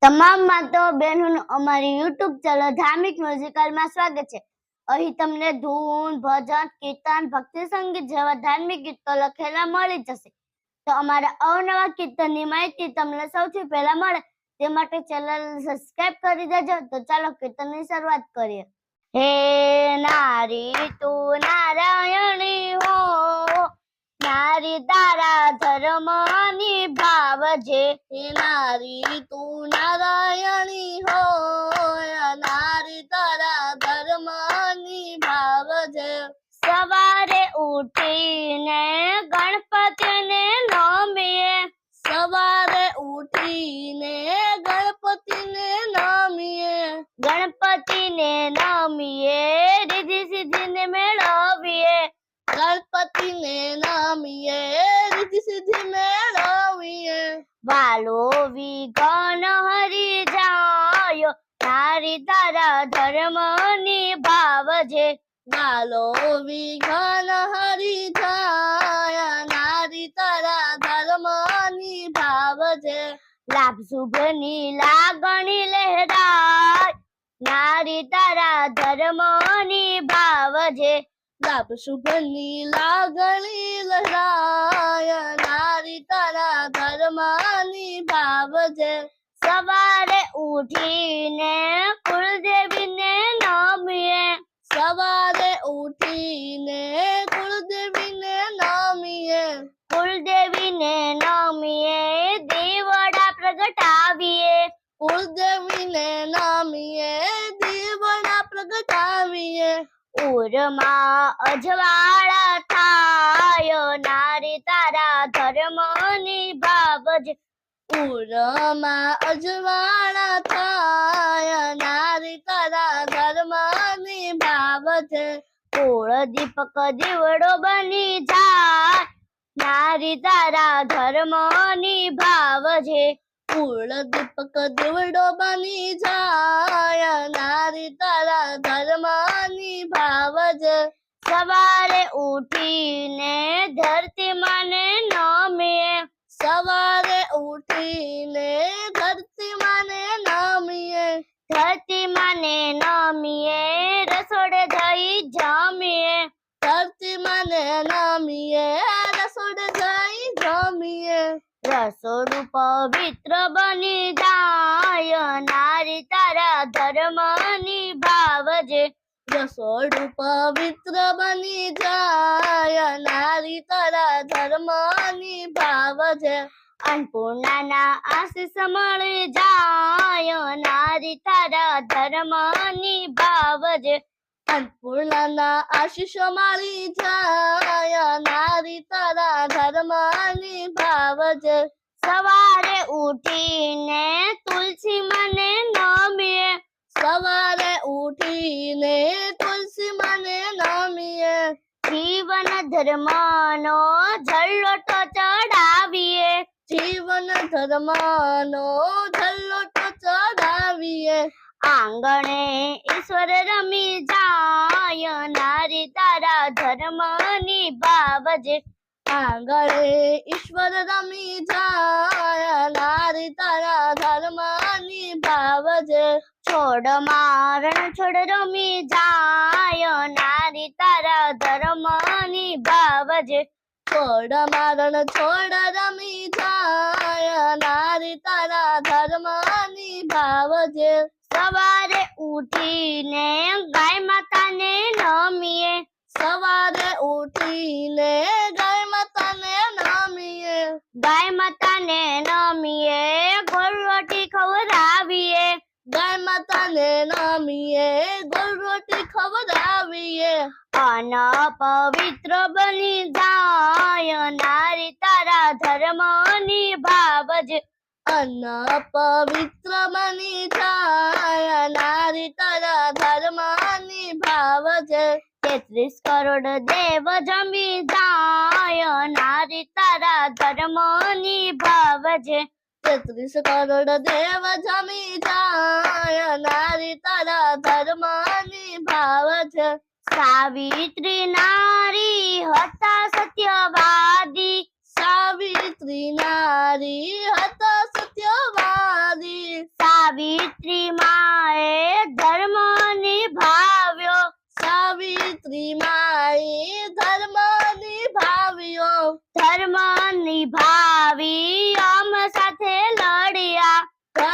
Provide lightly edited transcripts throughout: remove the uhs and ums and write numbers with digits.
તમામ માતાઓ બહેનોનું અમારી યુટ્યુબ ચેનલ ધાર્મિક મ્યુઝિકલમાં સ્વાગત છે। અહીં તમને ધૂન, ભજન, કીર્તન, ભક્તિ સંગીત જેવા ધાર્મિક ગીતો લખેલા મળી જશે। તો અમારા અવનવા કીર્તનની માહિતી તમને સૌથી પહેલા મળે તે માટે ચેનલ સબસ્ક્રાઇબ કરી દેજો। તો ચાલો કીર્તનની શરૂઆત કરીએ। હે નારી તું નારાયણી હો, नारी तारा धर्म निभावजे। हे नारी तू नारायणी हो, नारी तारा धर्म निभावजे। सवारे उठीने गणपतिने नमीए, सवारे उठीने गणपतिने नमीए, गणपतिने नमीए रिद्धि सिद्धिने मेळवीए, गणपतिने नमीए रिद्धि सिद्धि मेळवीए। वालो विघ्न हरि जायो, नारी तारा धर्म निभावजे। वालो विघ्न हरि जाय, नारी तारा धर्म निभावजे। लाभ शुभनी लागणी लहराय, नारी तारा धर्म निभावजे। लाभ शुभनी लागणी लहराय, नारी तारा धर्म निभावजे। सवारे उठीने कुलदेवीने नमीए, सवारे उठीने कुलदेवीने नमीए, कुलदेवीने नमीए देवड़ा प्रगटावीए, कुलदेवीने नमीए देवड़ा प्रगटावीए। उरमा अजवाड़ा थायो, नारी तारा धर्म निभावजे। उरमा अजवाड़ा थाय, नारी तारा धर्म निभावजे। कुल दीपक दीवड़ो बनी जाय, नारी तारा धर्म निभावजे। कुल दीपक दीवड़ो बनी जाय, नारी तारा धर्म निभावजे। सवारे उठीने धरती माने नमीए, सवारे उठीने धरती माने नमीए, धरती माने नमीए रसोड़े जई जमीए, धरती माने नमीए रसोड़े जई जमीए। रसोड़ू पवित्र बनी जाय, नारी तारा धर्म निभावजे। रसोड़ू पवित्र बनी जाय, नारी तारा धर्म निभावजे। अन्नपूर्णाना आशीष मळी जाय, नारी तारा धर्म निभावजे। अन्नपूर्णाना आशीष मळी जाय, नारी तारा धर्म निभावजे। सवारे उठीने तुलसी मने नमीए, सवारे उठीने तुलसी माने नमीए, जीवन धर्मनो झल्लोट चढ़ावीए, जीवन धर्मनो झल्लोट चढ़ावीए। आंगणे ईश्वर रमी जाय, नारी तारा धर्म निभावजे। आंगणे ईश्वर रमी जाय, नारी तारा धर्म निभावजे। छोड़ मारण छोड़ रमी जाय, नारी तारा धर्म निभावजे। छोड़ मारण छोड़ रमी जाय, नारी तारा धर्म निभावजे। सवारे उठीने गाय माताने नमीए, सवारे उठीने गाय माताने नमीए, गाय माताने नमीए गोल रोटी खवरावीए, गाय माताने नमीए गोल रोटी खवरावीए। अन पवित्र बनी जाय, नारी तारा धर्म निभावजे। अन्न पवित्र बनी जाय, नारी तारा धर्म निभावजे। 33 करोड़ देव जमी जाय, नारी तारा धर्म निभावजे। 33 करोड़ देव जमी जाय, नारी तारा धर्म निभावजे। सावित्री नारी हता सत्यवादी, सावित्री नारी हत सत्यवादी।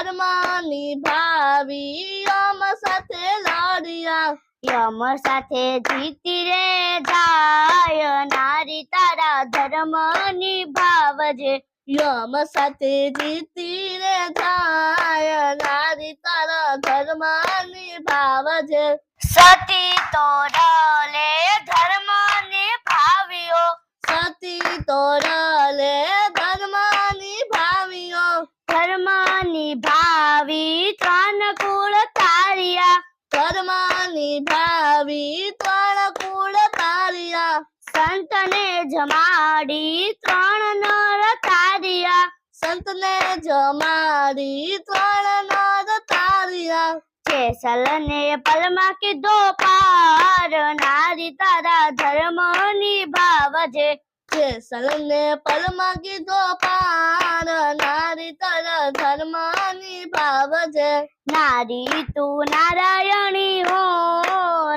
ધર્મ નિભાવી યમ સાથે લડ્યા યમ સાથે જીતી રે જાય નારી તારા ધર્મ નિભાવજે યમ સાથે જીતી રે જાય નારી તારા ધર્મ નિભાવજે સતી તોરલે ધર્મ નિભાવ્યો સતી તોરલે ધર્મ નિભાવ્યો ધર્મ નિભાવી ત્રણ કુળ તાર્યા ધર્મ નિભાવી ત્રણ કુળ તાર્યા સંતને જમાડી ત્રણ નર તાર્યા સંતને જમાડી ત્રણ નર તાર્યા જેસલને પલમાં કીધો પાર નારી તારા ધર્મ નિભાવજે જેસલને પલમાં કીધો પાર નારી તારા ધર્મ નિભાવજે નારી તું નારાયણી હો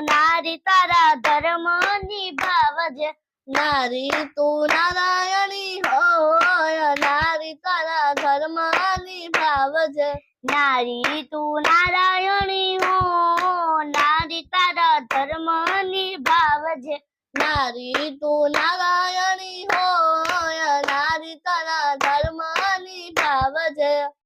નારી તારા ધર્મ નિભાવજે નારી તું નારાયણી હોય નારી તારા ધર્મ નિભાવજે નારી તું નારાયણી હો નારી તારા ધર્મ નિભાવજે નારી તું નારાયણી